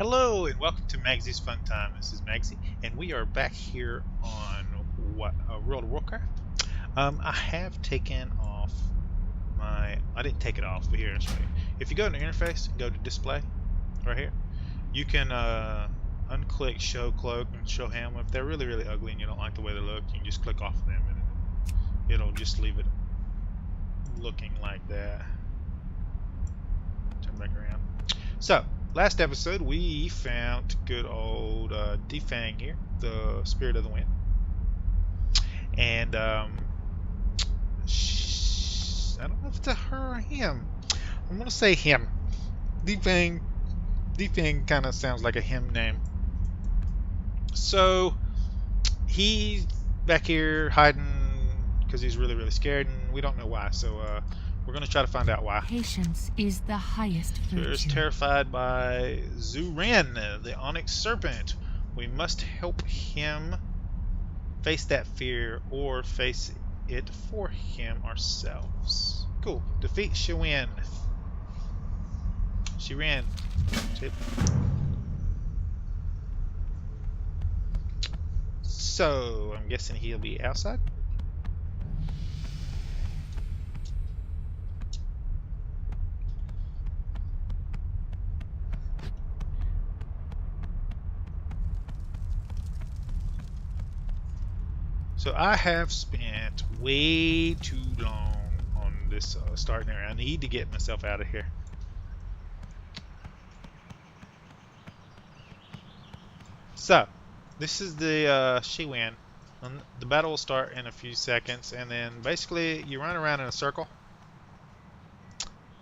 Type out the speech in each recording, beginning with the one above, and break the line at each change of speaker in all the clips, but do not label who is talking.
Hello and welcome to Maggie's Fun Time. This is Magzie, and we are back here on World of Warcraft. I have taken off my. I didn't take it off, but here, if you go to the interface and go to Display, right here, you can unclick Show Cloak and Show Helm. If they're really, really ugly and you don't like the way they look, you can just click off of them, and it'll just leave it looking like that. Turn back around. So. Last episode, we found good old Defang here, the Spirit of the Wind. And, I don't know if it's a her or him. I'm going to say him. Defang kind of sounds like a him name. So, he's back here hiding because he's really, really scared, and we don't know why. So, we're going to try to find out why.
Patience is the highest virtue.
Is terrified by Zuren, the Onyx Serpent. We must help him face that fear or face it for him ourselves. Cool. Defeat Shiwen. Shiren. So, I'm guessing he'll be outside. So I have spent way too long on this starting area. I need to get myself out of here. So, this is the Shiwen. The battle will start in a few seconds, and then basically you run around in a circle,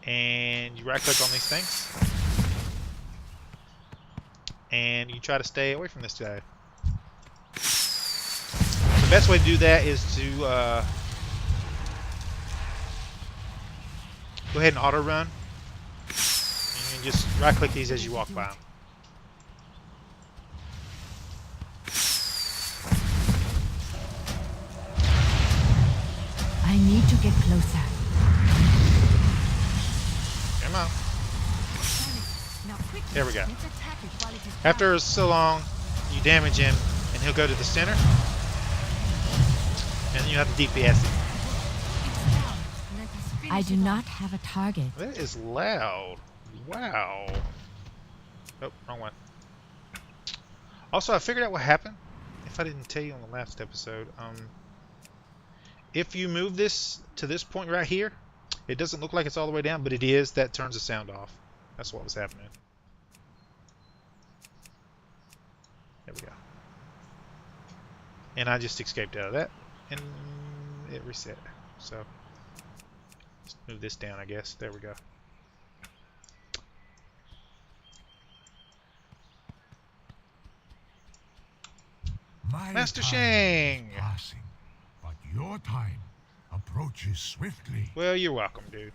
and you right click on these things, and you try to stay away from this guy. The best way to do that is to go ahead and auto run. And you can just right click these as you walk by them.
I need to get closer.
Come on. There we go. After so long, you damage him, and he'll go to the center. And then you have to DPS it.
I do not have a target.
That is loud. Wow. Oh, wrong one. Also, I figured out what happened. If I didn't tell you on the last episode, if you move this to this point right here, it doesn't look like it's all the way down, but it is. That turns the sound off. That's what was happening. There we go. And I just escaped out of that. And it reset. So let's move this down, I guess. There we go. Master Shang!
Passing, but your time approaches swiftly.
Well, you're welcome, dude.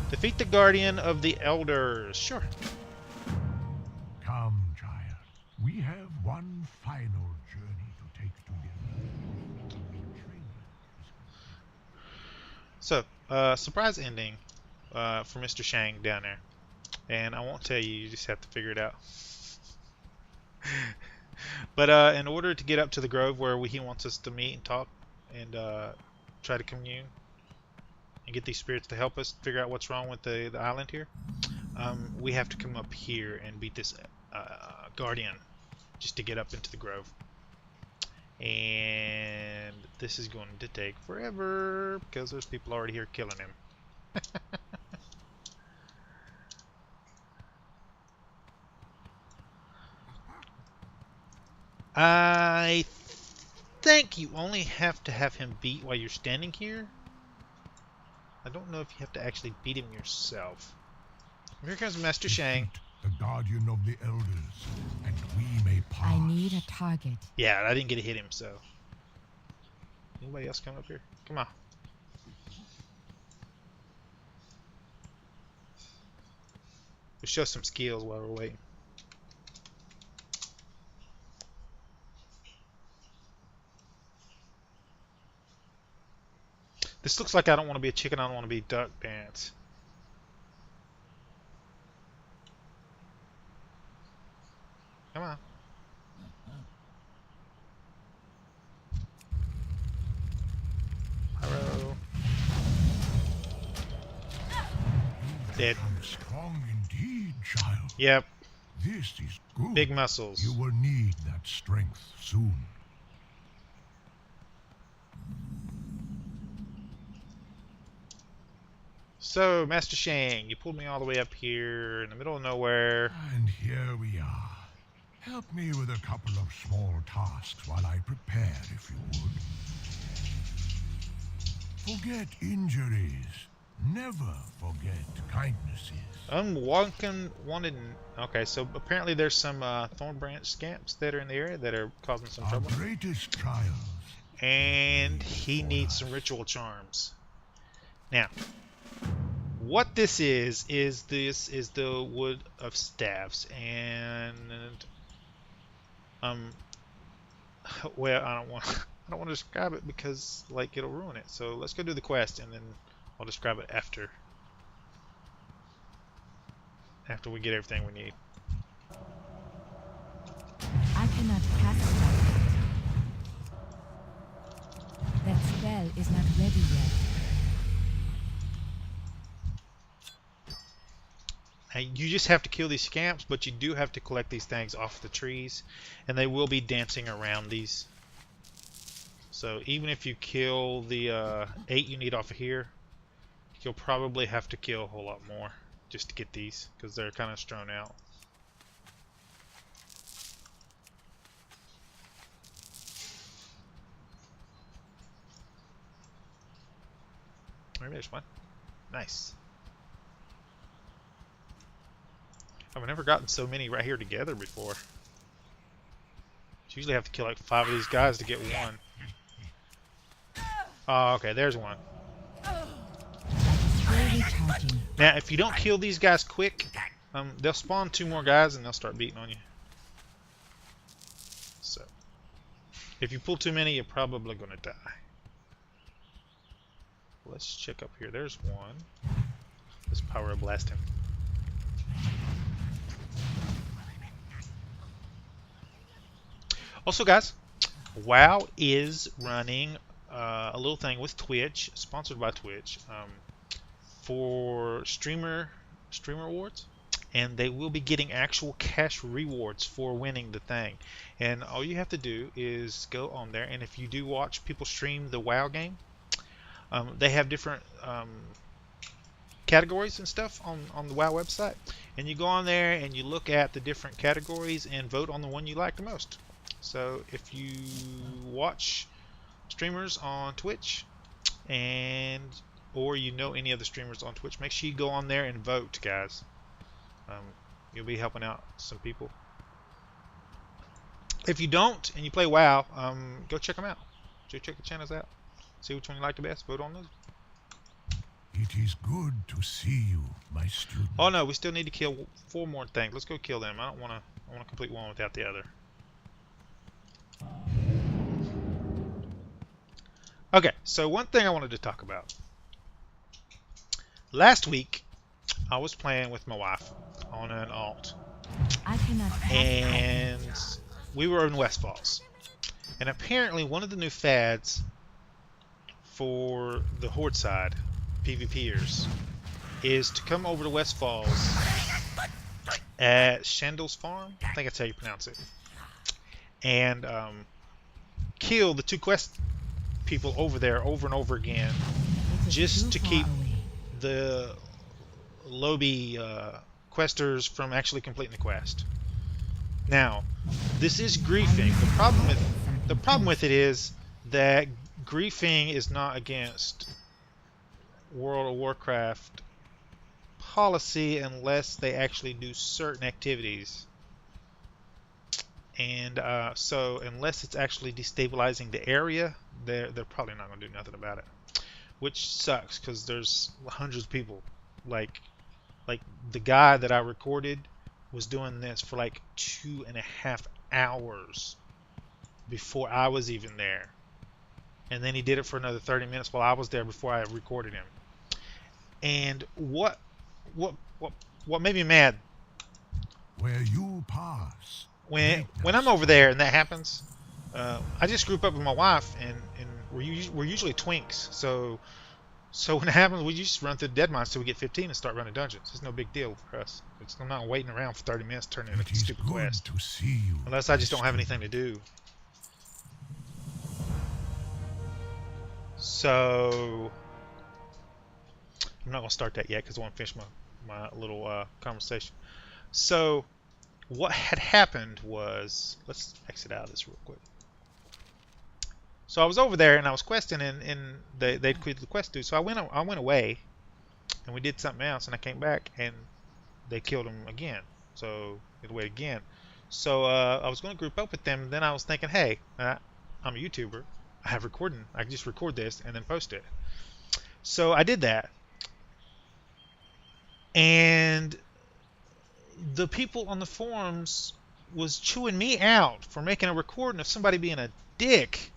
Defeat the Guardian of the Elders. Sure.
Come, child. We have one final journey to take together.
So, surprise ending for Mr. Shang down there. And I won't tell you, you just have to figure it out. But in order to get up to the grove where he wants us to meet and talk and try to commune and get these spirits to help us figure out what's wrong with the island here, we have to come up here and beat this Guardian just to get up into the grove. And this is going to take forever because there's people already here killing him. I think you only have to have him beat while you're standing here. I don't know if you have to actually beat him yourself. Here comes Master Shang.
The guardian of the elders, and we may pass.
I need a target.
Yeah, I didn't get to hit him, so. Anybody else come up here? Come on. We'll show some skills while we're waiting. This looks like I don't want to be a chicken, I don't want to be duck pants. Come on. Pyro. Dead.
Become strong indeed, child.
Yep.
This is good.
Big muscles.
You will need that strength soon.
So, Master Shang, you pulled me all the way up here in the middle of nowhere.
And here we are. Help me with a couple of small tasks while I prepare, if you would. Forget injuries. Never forget kindnesses.
Wanted. Okay, so apparently there's some thorn branch scamps that are in the area that are causing some
Our
trouble.
greatest trials.
And he needs some ritual charms. Now, what this is the wood of staves, and well, I don't want to describe it because like it'll ruin it. So let's go do the quest, and then I'll describe it after we get everything we need.
I cannot cast that. That spell is not ready yet.
Now, you just have to kill these scamps, but you do have to collect these things off the trees, and they will be dancing around these. So even if you kill the 8 you need off of here, you'll probably have to kill a whole lot more just to get these, because they're kind of strewn out. Maybe there's one. Nice. I've never gotten so many right here together before. You usually have to kill like 5 of these guys to get one. Oh, okay, there's one. Now, if you don't kill these guys quick, they'll spawn 2 more guys and they'll start beating on you. So, if you pull too many, you're probably going to die. Let's check up here. There's one. Let's power blast him. Also, guys, WoW is running a little thing with Twitch, sponsored by Twitch, for streamer awards, and they will be getting actual cash rewards for winning the thing. And all you have to do is go on there, and if you do watch people stream the WoW game, they have different categories and stuff on the WoW website, and you go on there and you look at the different categories and vote on the one you like the most. So if you watch streamers on Twitch or you know any other streamers on Twitch, make sure you go on there and vote, guys. You'll be helping out some people. If you don't and you play WoW, go check them out. Go check the channels out. See which one you like the best. Vote on those.
It is good to see you, my student.
Oh no, we still need to kill 4 more things. Let's go kill them. I want to complete one without the other. Okay, so one thing I wanted to talk about. Last week, I was playing with my wife on an alt, and we were in West Falls. And apparently, one of the new fads for the Horde side, PvPers, is to come over to West Falls at Shandel's Farm. I think that's how you pronounce it. And kill the 2 quest people over there over and over again, just to keep the lobby questers from actually completing the quest. Now, this is griefing. The problem with it is that griefing is not against World of Warcraft policy unless they actually do certain activities. And so unless it's actually destabilizing the area, they're probably not going to do nothing about it, which sucks because there's hundreds of people. Like the guy that I recorded was doing this for like 2.5 hours before I was even there, and then he did it for another 30 minutes while I was there before I recorded him. And what made me mad?
Where you pass,
when I'm over there and that happens, I just group up with my wife and we're usually twinks. So when it happens, we just run through the dead mines till we get 15 and start running dungeons. It's no big deal for us. I'm not waiting around for 30 minutes turning in
It
a
is
stupid
good
quest
to see you,
unless I
my
just don't have anything to
student.
do. So I'm not gonna start that yet because I want to finish my little conversation. So what had happened was, let's exit out of this real quick. So I was over there and I was questing and they'd quit the quest dude. So I went away and we did something else and I came back and they killed him again. So we had to wait again. So I was going to group up with them. And then I was thinking, hey, I'm a YouTuber. I have recording. I can just record this and then post it. So I did that. And the people on the forums was chewing me out for making a recording of somebody being a dick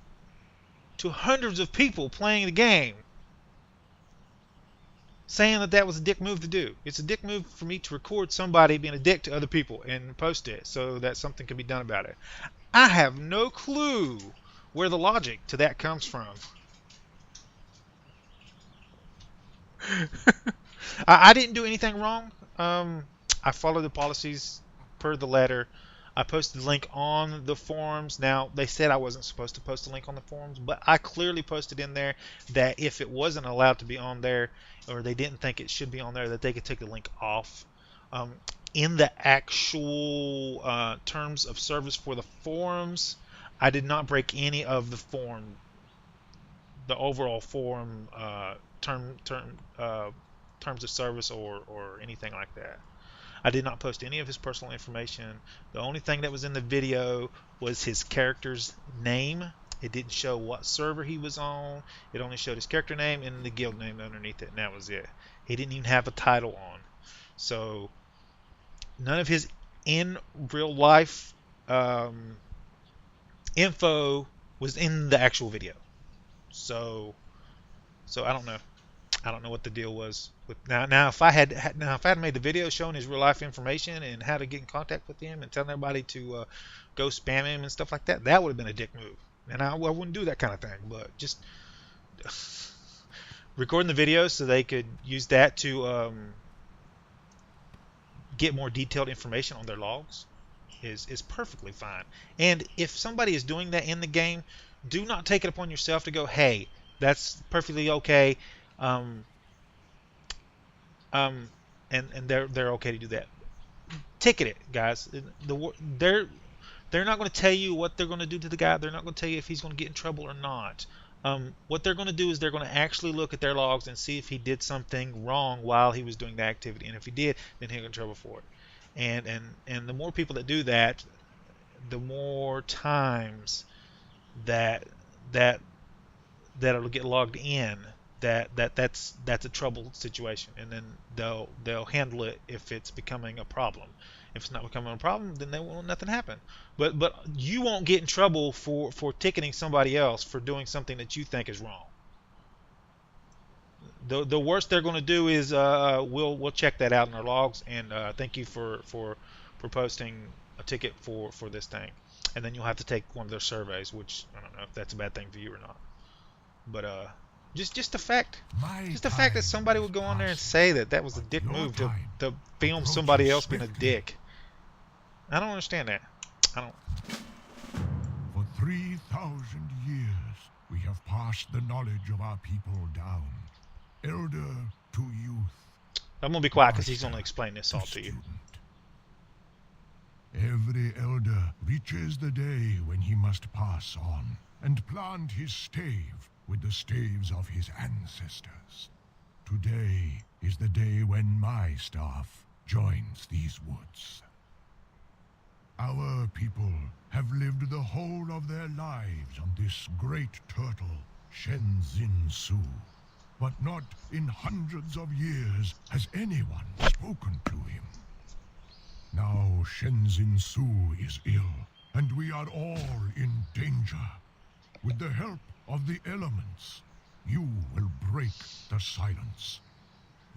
to hundreds of people playing the game, saying that was a dick move to do. It's a dick move for me to record somebody being a dick to other people and post it so that something can be done about it. I have no clue where the logic to that comes from. I didn't do anything wrong. I followed the policies per the letter. I posted the link on the forums. Now, they said I wasn't supposed to post a link on the forums, but I clearly posted in there that if it wasn't allowed to be on there, or they didn't think it should be on there, that they could take the link off. Um, in the actual terms of service for the forums, I did not break any of the overall forum terms of service or anything like that. I did not post any of his personal information. The only thing that was in the video was his character's name. It didn't show what server he was on. It only showed his character name and the guild name underneath it, and that was it. He didn't even have a title on. So none of his in real life info was in the actual video. So I don't know. I don't know what the deal was with now. If I had made the video showing his real life information and how to get in contact with him and telling everybody to go spam him and stuff like that, that would have been a dick move. And I wouldn't do that kind of thing. But just recording the video so they could use that to get more detailed information on their logs is perfectly fine. And if somebody is doing that in the game, do not take it upon yourself to go, hey, that's perfectly okay. Um, um, and they're okay to do that. Ticket it, guys. They're not going to tell you what they're going to do to the guy. They're not going to tell you if he's going to get in trouble or not. What they're going to do is they're going to actually look at their logs and see if he did something wrong while he was doing the activity, and if he did, then he'll get in trouble for it. And the more people that do that, the more times that that it'll get logged in that's a trouble situation, and then they'll handle it if it's becoming a problem. If it's not becoming a problem, then they won't nothing happen. But you won't get in trouble for ticketing somebody else for doing something that you think is wrong. The worst they're going to do is we'll check that out in our logs, and thank you for posting a ticket for this thing, and then you'll have to take one of their surveys, which I don't know if that's a bad thing for you or not. But just the fact that somebody would go on there and say that was a dick move to film somebody else being a dick. I don't understand that. I don't.
For 3,000 years, we have passed the knowledge of our people down, elder to youth.
I'm gonna be quiet because he's gonna explain this all to you.
Every elder reaches the day when he must pass on and plant his stave with the staves of his ancestors. Today is the day when my staff joins these woods. Our people have lived the whole of their lives on this great turtle, Shenzin Su. But not in hundreds of years has anyone spoken to him. Now Shenzin Su is ill, and we are all in danger. With the help of the elements, you will break the silence.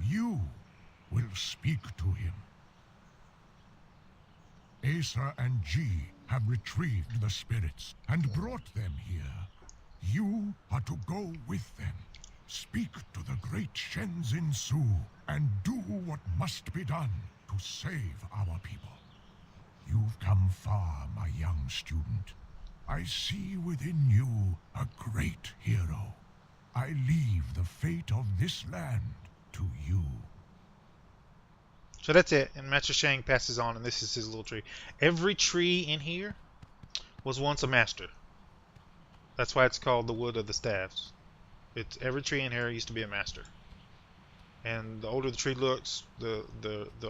You will speak to him. Acer and G have retrieved the spirits and brought them here. You are to go with them. Speak to the great Shenzin Su and do what must be done to save our people. You've come far, my young student. I see within you a great hero. I leave the fate of this land to you.
So that's it. And Master Shang passes on, and this is his little tree. Every tree in here was once a master. That's why it's called the Wood of the Staves. It's every tree in here used to be a master. And the older the tree looks, the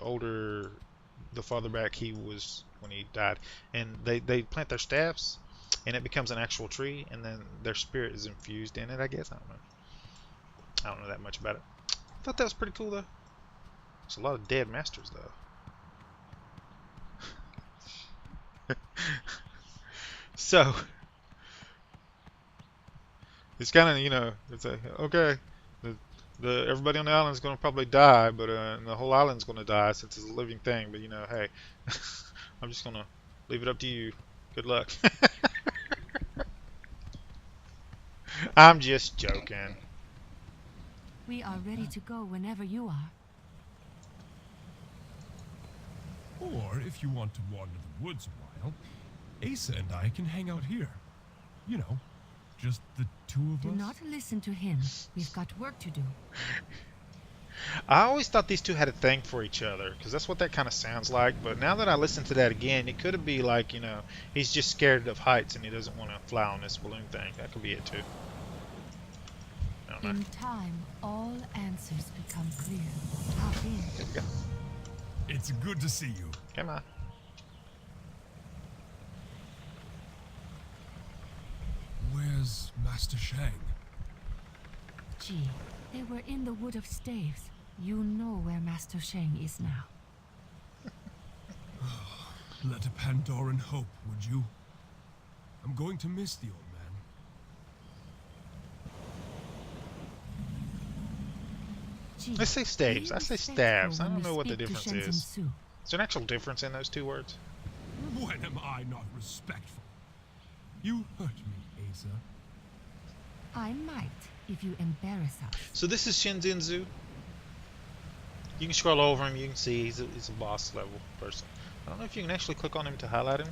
older, the farther back he was when he died. And they plant their staffs, and it becomes an actual tree, and then their spirit is infused in it, I guess. I don't know. I don't know that much about it. I thought that was pretty cool, though. There's a lot of dead masters, though. So, it's kind of, you know, it's a, okay, everybody on the island is going to probably die, but and the whole island's going to die since it's a living thing. But, you know, hey, I'm just going to leave it up to you. Good luck. I'm just joking.
We are ready to go whenever you are.
Or if you want to wander the woods a while, Asa and I can hang out here. You know, just the two of
Do
us.
not listen to him. We've got work to do.
I always thought these two had a thing for each other, because that's what that kind of sounds like. But now that I listen to that again, it could be like, you know, he's just scared of heights and he doesn't want to fly on this balloon thing. That could be it too. I don't know.
In time, all answers become clear. Hop in.
Here we go.
It's good to see you.
Come on.
Where's Master Shang?
Gee, they were in the Wood of Staves. You know where Master Shang is now.
Let a Pandoran hope, would you? I'm going to miss the old man.
Gee,
I say staves.
be
I say
respectful
stabs. I
when
don't
you
know what the
speak to
difference
Shenzhen
is.
Su.
Is there an actual difference in those two words?
When am I not respectful? You hurt me, Asa.
I might, if you embarrass us.
So this is Shenzhen Zu. You can scroll over him. You can see he's a boss level person. I don't know if you can actually click on him to highlight him.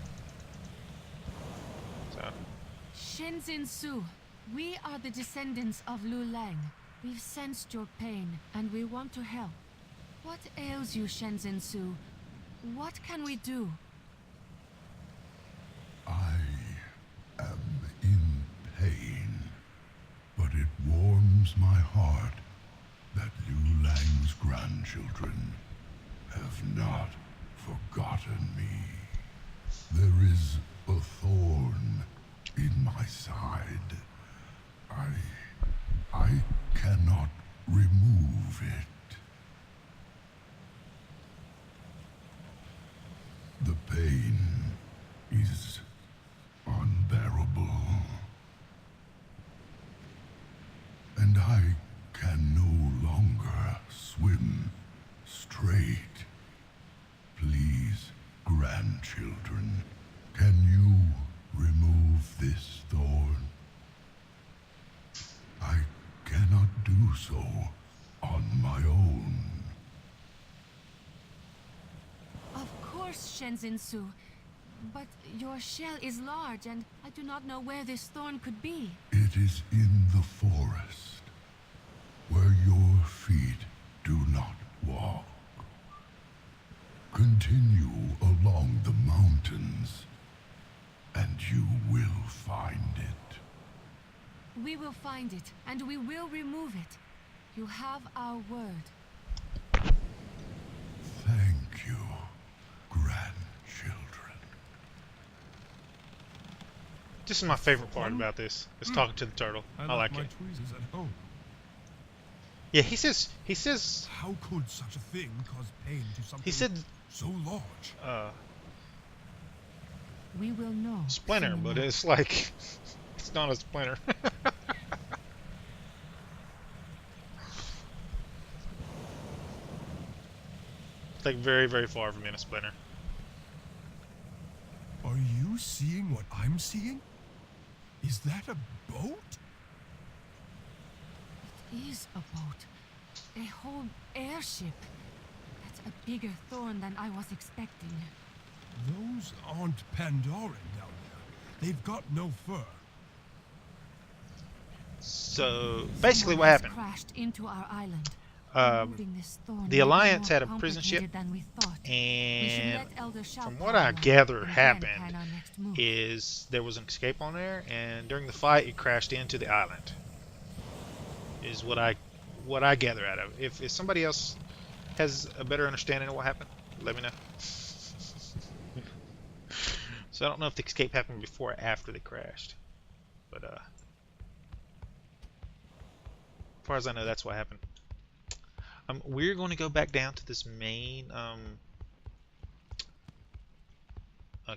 So
Shenzhen Su, we are the descendants of Lu Lang. We've sensed your pain, and we want to help. What ails you, Shenzhen Su? What can we do?
I am in pain, but it warms my heart that Liu Lang's grandchildren have not forgotten me. There is a thorn in my side. I cannot remove it. The pain is unbearable, and I can no longer swim straight. Please, grandchildren, can you remove this thorn? I cannot do so on my own.
Of course, Shenzhen Su. But your shell is large, and I do not know where this thorn could be.
It is in the forest, where your feet do not walk. Continue along the mountains, and you will find it.
We will find it, and we will remove it. You have our word.
Thank you, grandchildren.
this is my favorite part about this. Is talking to the turtle. I like
my
it.
tweezers at home.
Yeah, he says
How could such a thing cause pain to something
he said
so large?
We will know.
splinter,
soon
but
enough.
it's like it's not a splinter. It's like very, very far from being a splinter.
you seeing what I'm seeing? Is that a boat?
It is a boat. A whole airship. That's a bigger thorn than I was expecting.
Those aren't Pandoran down there. They've got no fur.
So basically,
Someone
what
has
happened?
crashed into our island.
Um,
Removing this thorn
the
may be
Alliance
more
had a prison ship,
complicated than we thought. We should
and
let Elder
from
Shalpa
what I
know,
gather
and then
happened
plan our next move.
is there was an escape on there, and during the fight, it crashed into the island. Is what I gather out of it. If somebody else has a better understanding of what happened, let me know. So I don't know if the escape happened before or after they crashed, but as far as I know, that's what happened. We're going to go back down to this main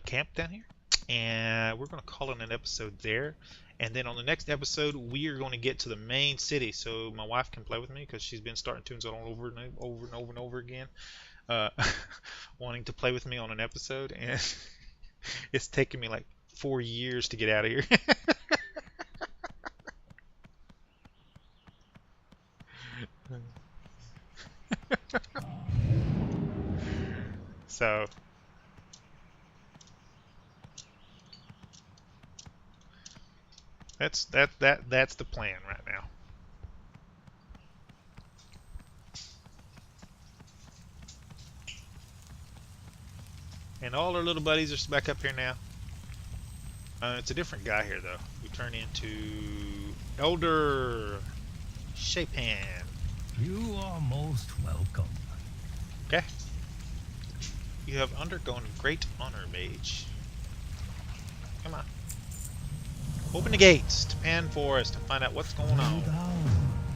camp down here, and we're going to call it an episode there. And then on the next episode, we are going to get to the main city, so my wife can play with me because she's been starting tunes all over and over and over and over again, wanting to play with me on an episode, and it's taken me like 4 years to get out of here. So that's the plan right now. And all our little buddies are back up here now. It's a different guy here though. We turn into Elder Shapehan.
You are most welcome.
Okay. You have undergone great honor, Mage. Come on. Open the gates to Pan Forest and find out what's going on.
Down.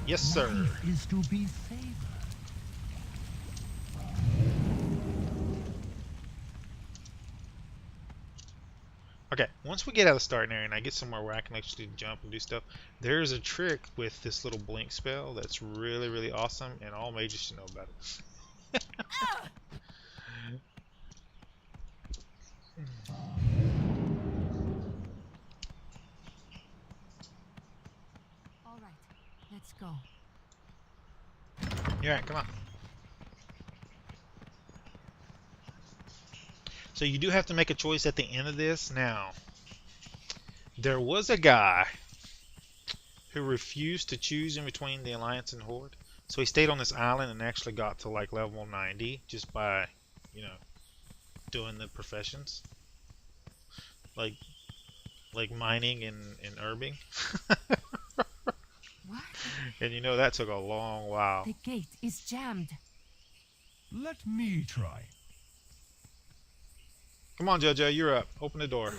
Yes, sir.
Life is to be favored.
Okay, once we get out of the starting area and I get somewhere where I can actually jump and do stuff, there's a trick with this little blink spell that's really, really awesome, and all mages should know about it.
All right, let's go.
Alright, come on. So you do have to make a choice at the end of this. Now, there was a guy who refused to choose in between the Alliance and Horde. So he stayed on this island and actually got to like level 90 just by, you know, doing the professions. Like mining and herbing.
What?
And you know that took a long while.
The gate is jammed.
Let me try.
Come on, JoJo, you're up. Open the door.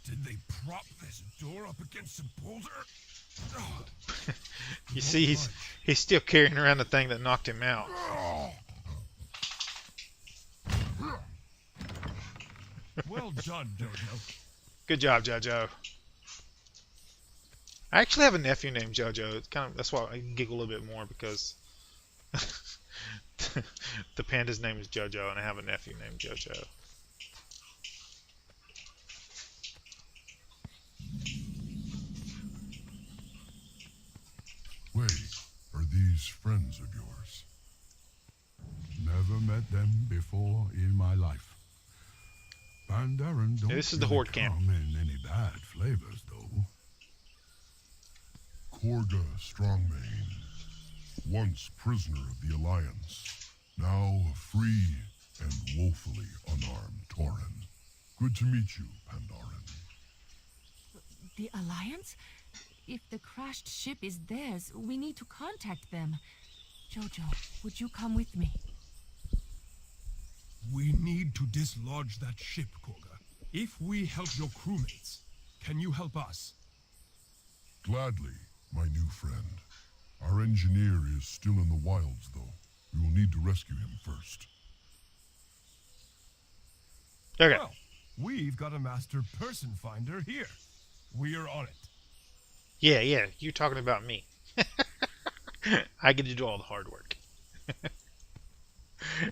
Did they prop this door up against a boulder?
You see, he's still carrying around the thing that knocked him out.
Well done, Jojo.
Good job, JoJo. I actually have a nephew named JoJo. It's that's why I giggle a little bit more, because the panda's name is JoJo, and I have a nephew named JoJo.
Wait, are these friends of yours? Never met them before in my life. Pandaren don't
Yeah, this is the
really
Horde camp.
come in any bad flavors, though. Korga Strongmane, once prisoner of the Alliance, now a free and woefully unarmed Tauren. Good to meet you, Pandaren.
The Alliance? If the crashed ship is theirs, we need to contact them. Jojo, would you come with me?
We need to dislodge that ship, Korga. If we help your crewmates, can you help us?
Gladly, my new friend. Our engineer is still in the wilds, though. We will need to rescue him first.
Okay.
Well, we've got a master person finder here. We're on it.
Yeah, you're talking about me. I get to do all the hard work.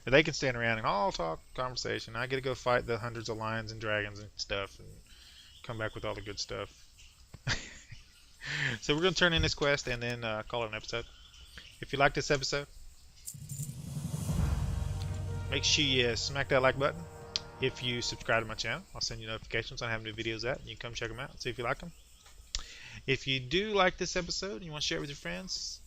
They can stand around and all talk conversation. I get to go fight the hundreds of lions and dragons and stuff, and come back with all the good stuff. So we're gonna turn in this quest and then call it an episode. If you like this episode, make sure you smack that like button. If you subscribe to my channel, I'll send you notifications on having new videos out. You can come check them out and see if you like them. If you do like this episode and you want to share it with your friends,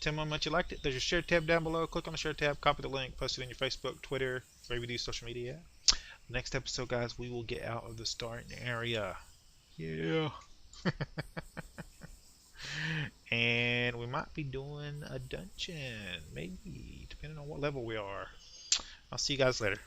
tell them how much you liked it. There's a share tab down below. Click on the share tab, copy the link, post it in your Facebook, Twitter, wherever you do social media. Next episode, guys, we will get out of the starting area. Yeah. And we might be doing a dungeon, maybe, depending on what level we are. I'll see you guys later.